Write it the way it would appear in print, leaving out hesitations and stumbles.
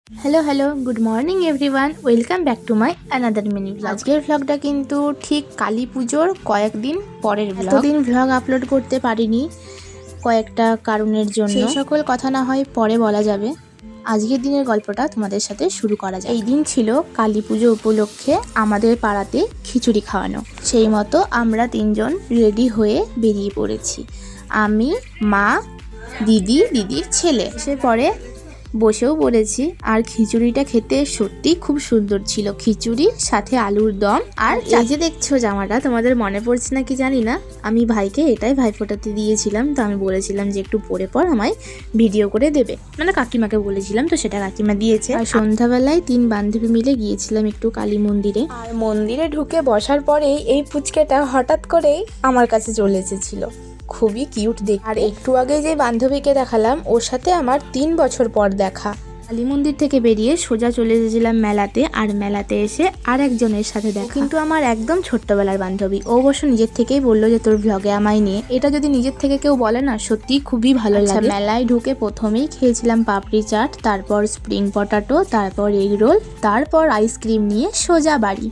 Hello good morning everyone, welcome back to my another mini blog. আজকের ভ্লগটা কিন্তু ঠিক কালী পুজোর কয়েকদিন পরের ব্লগ। এতদিন ভ্লগ আপলোড করতে পারিনি কয়েকটা কারণের জন্য, সেই সকল কথা না হয় পরে বলা যাবে। আজকের দিনের গল্পটা তোমাদের সাথে শুরু করা যায়। এই দিন ছিল কালী পুজো উপলক্ষে আমাদের পাড়াতে খিচুড়ি খাওয়ানো। সেই মতো আমরা তিনজন রেডি হয়ে বেরিয়ে পড়েছি। আমি, মা, দিদির ছেলে। সে পরে বসেও পড়েছি। আর খিচুড়িটা খেতে সত্যি খুব সুন্দর ছিল। খিচুড়ি সাথে আলুর দম। আর এই যে দেখছো জামাটা, তোমাদের মনে পড়ছে না কি জানি না, আমি ভাইকে এটাই ভাইফোঁটাতে দিয়েছিলাম। তো আমি বলেছিলাম যে একটু পরে পর আমায় ভিডিও করে দেবে, মানে কাকিমাকে বলেছিলাম, তো সেটা কাকিমা দিয়েছে। আর সন্ধ্যাবেলায় 3 বান্ধবী মিলে গিয়েছিলাম একটু কালী মন্দিরে। আর মন্দিরে ঢুকে বসার পরেই এই পুচকেটা হঠাৎ করেই আমার কাছে চলে এসেছিল। খুবই কিউট দেখ। আর একটু আগে যে বান্ধবীকে দেখালাম, ওর সাথে আমার 3 বছর পর দেখা। কালী মন্দির থেকে বেরিয়ে সোজা চলে এসেছিলাম মেলাতে। আর মেলাতে এসে আর একজনের সাথে দেখা, কিন্তু আমার একদম ছোট্টবেলার বান্ধবী। ও অবশ্য নিজের থেকেই বললো যে তোর ভ্লগে আমায় নিয়ে। এটা যদি নিজের থেকে কেউ বলে না, সত্যি খুবই ভালো লাগে। মেলায় ঢুকে প্রথমেই খেয়েছিলাম পাপড়ি চাট, তারপর স্প্রিং পটাটো, তারপর এগ রোল, তারপর আইসক্রিম নিয়ে সোজা বাড়ি।